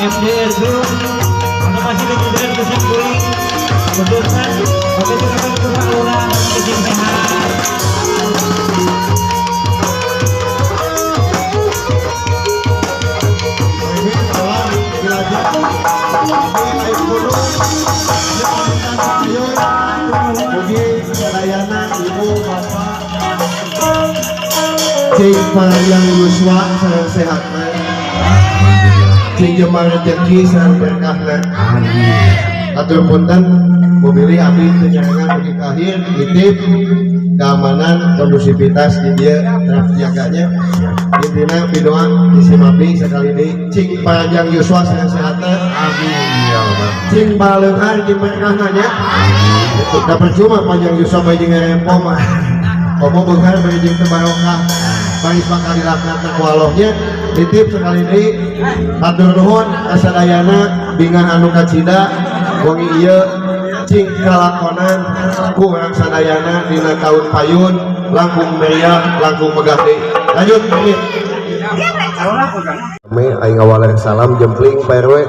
MDR Group anda masih dengan kesimpulan kebetulan oke kita berdoa ulang izin sehat. Cing panjang Yuswa sareng sehat cing jemar rezeki sareng berkahna atur punten memilih abdi tenyangan bagi kahir nitip keamanan kondusivitas di dia terjaganya intina bidoa isi mabdi sekali ini cing panjang Yuswa sareng sehat amin ya Allah cing baleunghar jeung berkahna nya da percuma panjang Yuswa bae jeung ngarempo mah komo beunghar bae jeung teu barokah baris bakal dilaknatna ku Allahnya nitip sekali ini hatur nuhun asadayana bingan anu kacida wengi ieu cing kalakonan ku urang sadayana dina taun payun langkung meriah langkung megah deui lanjut pamit kami aing awalnya salam jempling Pak RW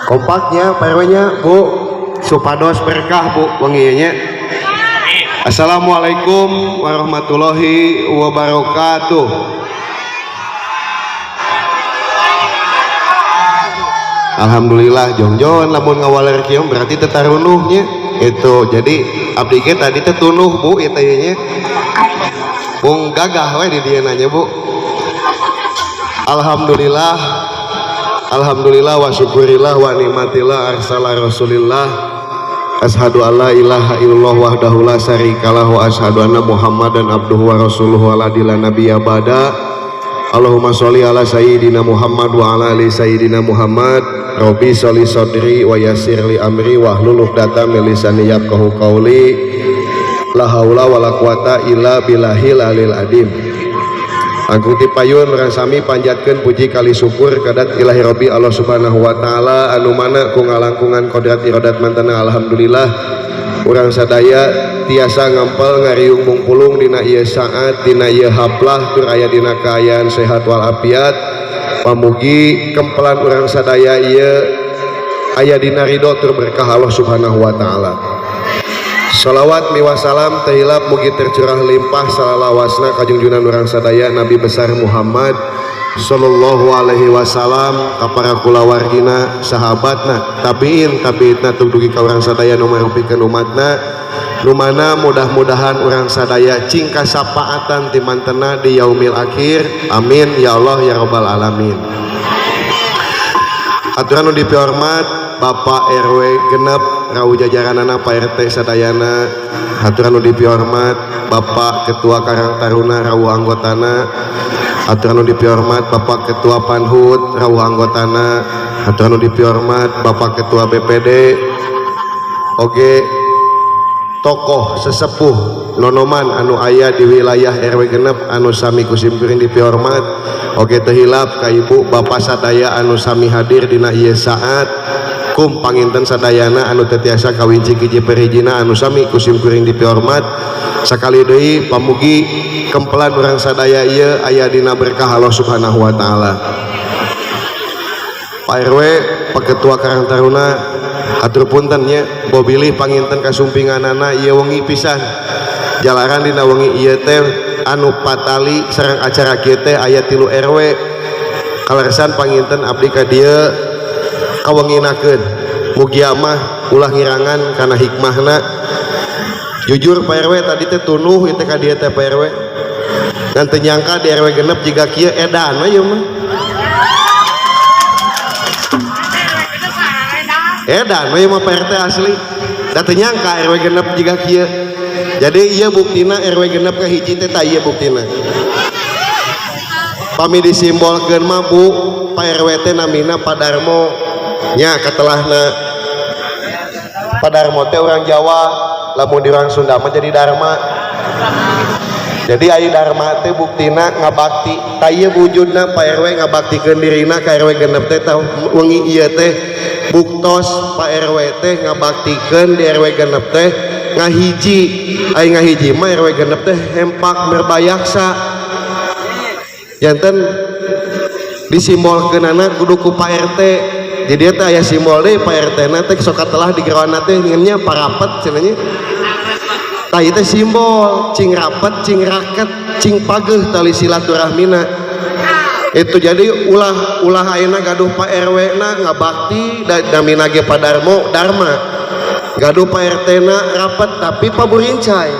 kompaknya Pak RW nya Bu supados berkah Bu wengi nya. Assalamualaikum warahmatullahi wabarakatuh. Alhamdulillah jongjon lamun ngawaler kieu berarti teu tarunuhnya itu. Jadi abdi ge tadi teh tunuh Bu eta nya. Bung gagah we di dieu nanya Bu. Alhamdulillah. Alhamdulillah wa syukurillah wa nikmatillah arsala rasulillah. Ashadu alla ilaha illallah wahdahu la syarikalah wa ashadu anna muhammadan abduhu wa rasuluhu ala dila nabiyya bada. Allahumma sholli ala sayyidina Muhammad wa ala ali sayyidina Muhammad. Rabbi sholli sadri wa yassir li amri wa hlul 'uqdatam min lisani yafqahu qawli. La haula wala quwata illa billahil alil adim. Agung ti payun rasami panjatkeun puji kali syukur kadat ilahi Rabbi Allah Subhanahu wa taala anu mana ku ngalangkungan kodrat iradat mantana alhamdulillah urang sadaya tiasa ngampel ngariung mungpulung dina ieu saat dina ieu haplah tur aya dina kaayaan sehat wal afiat pamugi kempelan urang sadaya ieu aya dina ridho tur berkah Allah Subhanahu wa taala. Salawat miwasalam tehilap mugi tercurah limpah salalawasna ka junjungan urang sadaya Nabi besar Muhammad sallallahu alaihi wasallam ka para kulawargina sahabatna tabiin tabiitna dugi ka urang sadaya nu marupikeun umatna nu mana mudah-mudahan urang sadaya cing kasapaatan ti mantena di yaumil akhir amin ya Allah ya rabbal alamin. Aturan nu dipihormat Bapak RW genep rau jajaranana Pak RT sadayana aturan nu dipihormat Bapak Ketua Karang Taruna rau anggotana aturan nu dipihormat Bapak Ketua Panhut rau anggotana aturan nu dipihormat Bapak Ketua BPD oge tokoh sesepuh nonoman anu aya di wilayah RW genep anu sami kusimkuring dipihormat oge teu hilap ka Ibu Bapak sadaya anu sami hadir dina ieu saat kum panginten sadayana anu tetiasa kawinci hiji perijina anu sami kusimkuring dipihormat sakali deui pamugi kempelan urang sadaya ieu aya dina berkah Allah Subhanahu wa taala. Pak RW Pak Ketua Karang Taruna atur punten nya bobilih panginten kasumpinganana ieu wengi pisan jalaran dina wengi ieu teh anu patali sareng acara kieu teh aya 3 RW kalersan panginten abdi ka dieu kawenginakeun mugia mah ulah ngirangan kana hikmahna jujur Pak RW tadi teh tunuh ieu teh ka dieu teh Pak RW dan teu nyangka di RW genep jiga kieu edan we mah edan we mah Pak RT asli da teu nyangka RW genep jiga kieu jadi ieu buktina RW genep ka hiji teh tah ieu buktina pami disimbolkeun mah Bu Pak RW teh namina Padarmo nya katelahna Padarmo teh orang Jawa lamun di orang Sunda mah jadi Dharma jadi aya Dharma teh buktina ngabakti tah ieu wujudna Pak RW ngabaktikeun dirina ka RW genep teh tah wengi ieu teh buktos Pak RW teh ngabaktikeun di RW genep teh ngahiji aya ngahiji mah RW genep teh hempak merbayaksa janten disimbolkeunana kudu ku Pak RT jadi eta aya simbol deui Pak RT na teh sok katelah di gerawana teh ngeunnya parapet cenah nya tah ieu teh simbol cing rapet cing raket cing pageuh tali silaturahmina itu jadi ulah ayeuna gaduh Pak RW na ngabakti namina ge Padarmo Dharma gaduh Pak RT na rapet tapi paburincai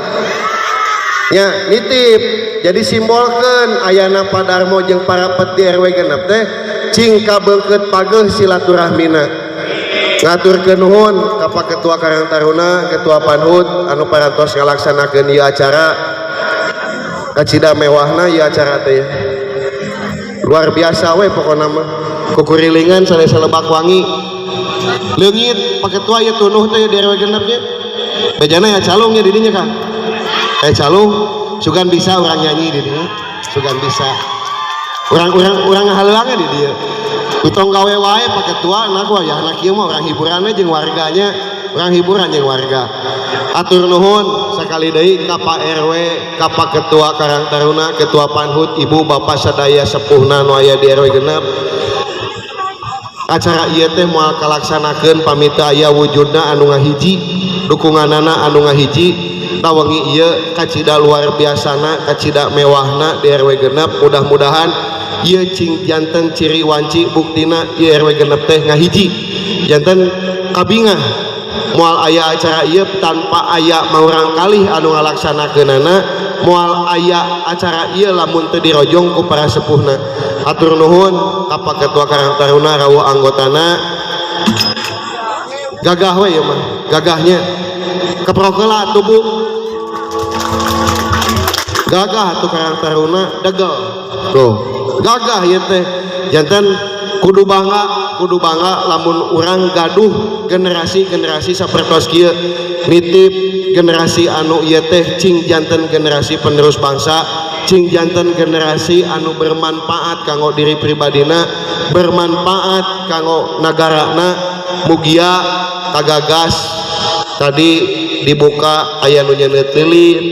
nya nitip jadi simbolkeun ayana Padarmo jeung parapet di RW genep teh cing kabeungkeut pageuh silaturahmina ngaturkeun nuhun ka Pak Ketua Karang Taruna Ketua Panhut anu parantos ngalaksanakeun ieu acara kacida mewahna ieu acara teh luar biasa we pokona mah kukurilingan sadaya Lebak Wangi leungit Pak Ketua ieu tunuh teh di RW genep nya bejana ya calung nya di dinya Kang calung sugan bisa orang nyanyi di dinya sugan bisa orang ngahaleuangna di dieu utong gawe wae Pak Ketua nah gua ya anak ieu mah orang hiburanna jeung warganya orang hiburan jeung warga atur nuhun sakali deui ka Pak RW ka Pak Ketua Karang Taruna Ketua Panhut Ibu Bapak sadaya sepuhna nu aya di RW genep acara ieu teh moal kalaksanakeun pamita aya wujudna anu ngahiji dukunganana anu ngahiji tawengi ieu kacida luar biasana kacida mewahna di RW genep mudah-mudahan ieu cing janten ciri wanci buktina ieu RW genep teh ngahiji janten kabingah moal aya acara ieu tanpa aya maurang kalih anu ngalaksanakeunana moal aya acara ieu lamun teu dirojong ku para sepuhna atur nuhun ka Pak Ketua Karang Taruna rawuh anggotana gagah we ieu mah gagahnya keprokeula atuh Bu gagah atuh Karang Taruna degel tuh gagah ieu teh janten kudu bangga lamun urang gaduh generasi sapertos kieu nitip generasi anu ieu teh cing janten generasi penerus bangsa cing janten generasi anu bermanfaat kanggo diri pribadina bermanfaat kanggo nagarana mugia tagagas tadi dibuka aya nu nyeuneut lilin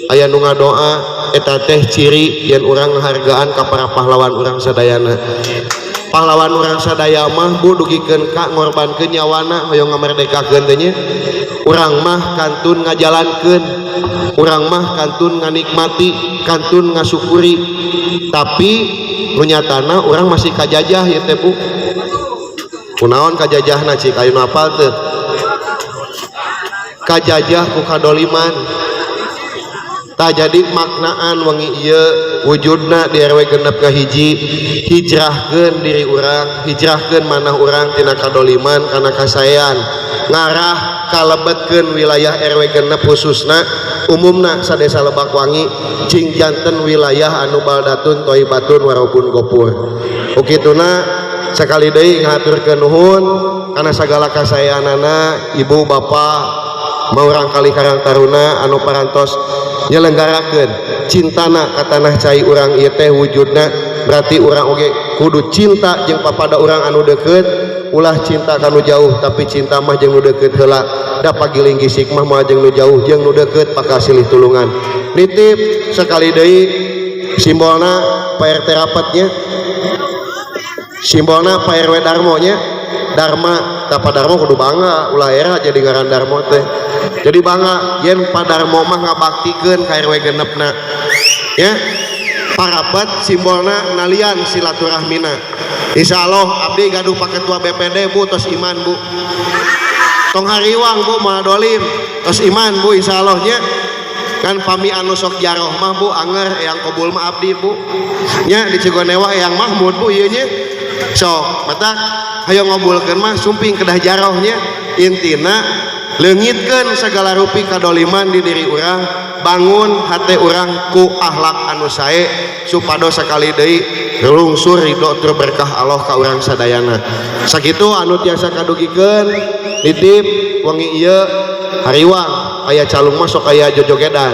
aya nu ngadoa eta teh ciri yen urang ngahargaan ka para pahlawan urang sadayana pahlawan urang sadaya mah Bu dugikeun ka ngorbankeun nyawana hoyong ngamerdekakeun teh nya urang mah kantun ngajalankeun urang mah kantun nganikmati kantun ngasyukuri tapi nu nyatana urang masih kajajah ieu teh Bu kunaon kajajahna cik aya nu apal teu kajajah ku kadoliman tak jadi maknaan wengi ieu wujudna di RW genep kahiji hijrahkeun diri urang hijrahkeun manah urang tina kadoliman kana kasaean ngarah kalebetkeun wilayah RW genep khususna umumna sadesa Lebak Wangi cing janten wilayah anu baldatun thayyibatun warabun gopur ukituna sakali deui ngaturkeun nuhun kana sagala kasaeanana ibu bapak maurang kali Karang Taruna anu parantos nyelenggarakeun cintana ka tanah cai urang ieu teh wujudna berarti urang oge kudu cinta jeung papada urang anu deukeut ulah cinta kanu jauh tapi cinta mah jeung nu deukeut heula da pagiling gisik mah jeung nu jauh jeung nu deukeut bakal silih tulungan nitip sekali deui simbolna Pak RT rapatnya simbolna Pak RW Darmo nya Dharma tah Pak Darmo kudu bangga ulah era jadi ngaran Darmo teh jadi bangga yen Pak Darmo mah ngabaktikeun ka RW genepna ya parapet simbolna nalian silaturahmina insyaallah abdi gaduh Pak Ketua BPD Bu tos iman Bu tong hariwang Bu moal dolim tos iman Bu insyaallah nya kan pami anu sok jaroh mah Bu anger yang kobul mah abdi Bu nya di Cigondewa yang Mahmud Bu ieu nya sok matak hayo ngobulkeun mah sumping kedah jarohnya intina leungitkeun segala rupi kadoliman di diri urang bangun hate urang ku akhlak anu sae supados sakali deui lungsur ridho tur berkah Allah ka urang sadayana sakitu anu tiasa kadugikeun nitip wengi ieu hariwang aya calung mah sok aya jojogedan.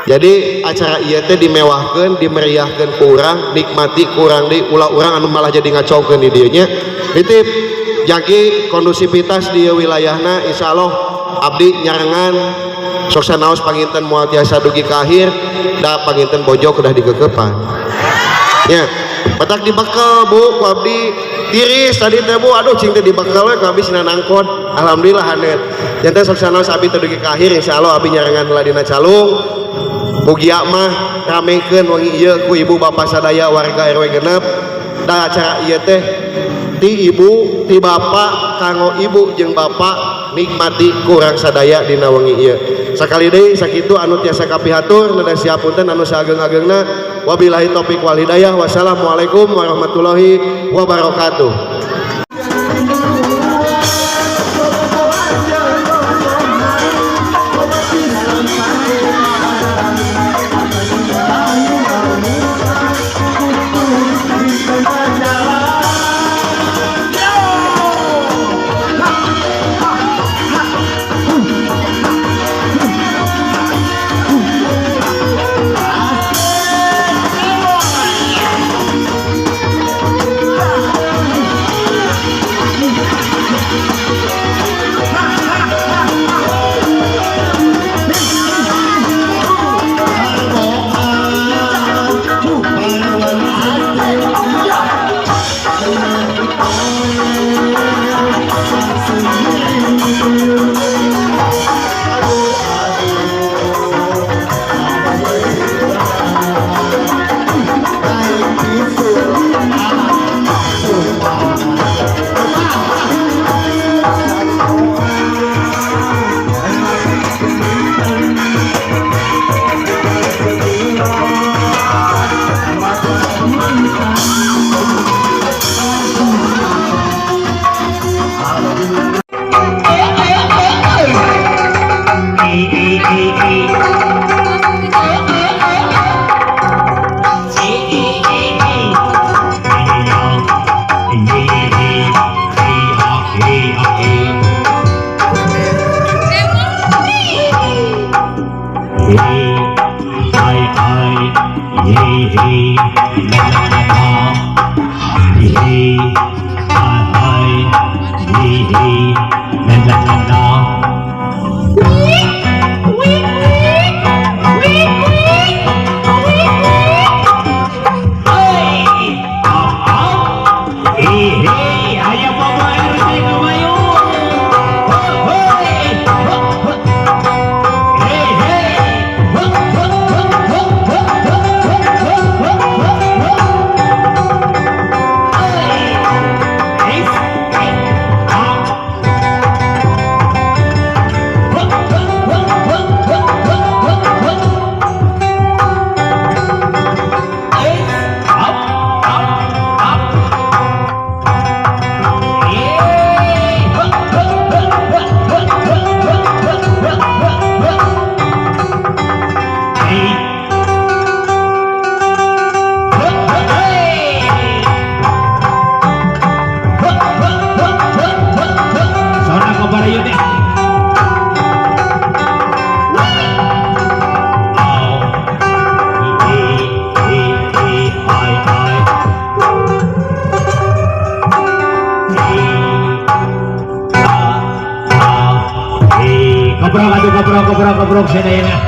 Jadi acara ieu teh dimewahkeun dimeriahkeun ku urang nikmati ku urang deui ulah urang anu malah jadi ngacaukeun di dieu nya nitip jagi kondusivitas di wilayahna insyaallah abdi nyarengan sok sanaos panginten moal tiasa dugi ka akhir da panginten bojo kudah digeukepan nya batak dibekel Bu ku abdi tiris tadi teh Bu aduh cing teh dibekel we ku abdi sina nangkot alhamdulillah hanet nya teh sok sanaos abdi teh dugi ka akhir insyaallah abdi nyarengan heula dina calung pugia mah ramekeun wengi ieu ku ibu bapak sadaya warga RW genep da acara ieu teh ti ibu ti bapak kanggo ibu jeung bapak nikmati kurang sadaya dina wengi ieu sakali deui sakitu anu tiasa kapihatur nada siapunten anu saageng-agengna wabillahi taufik wal hidayah wassalamualaikum warahmatullahi wabarakatuh. Koprok sedayana.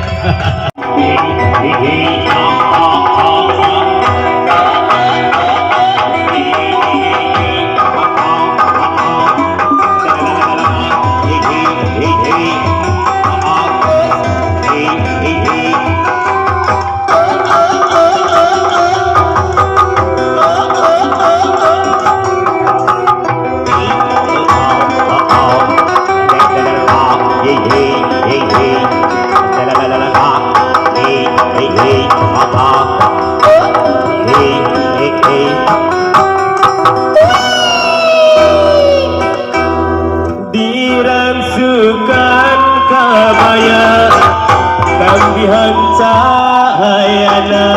cahayana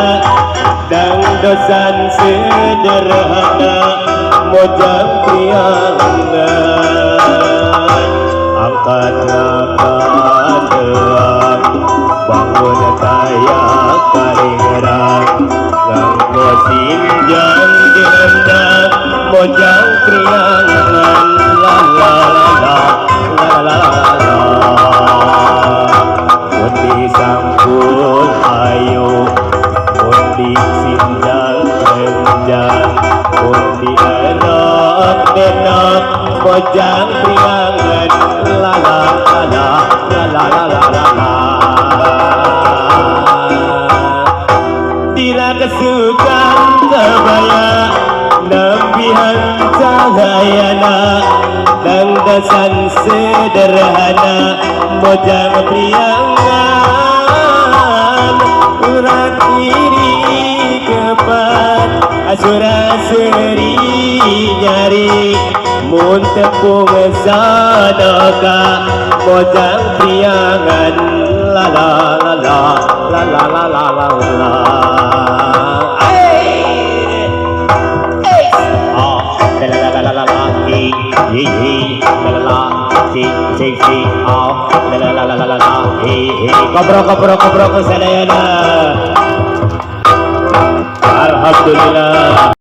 dan dosan sederhana mojang priangan angkat ngakadean bangun kaya karingerang nganggo sinjang direndang mojang priangan la la la la la la la la undi sangkul ayu undi sinjang renjang undi erok denak mojang priangan la la la la la la la la la Dira kesukaan kebaya nembihan cahayana dan desan sederhana mojang priangan urat kiri kepat asura seri nyari mun tepung sadaka mojang priangan la la la la la la la la la la Alhamdulillah.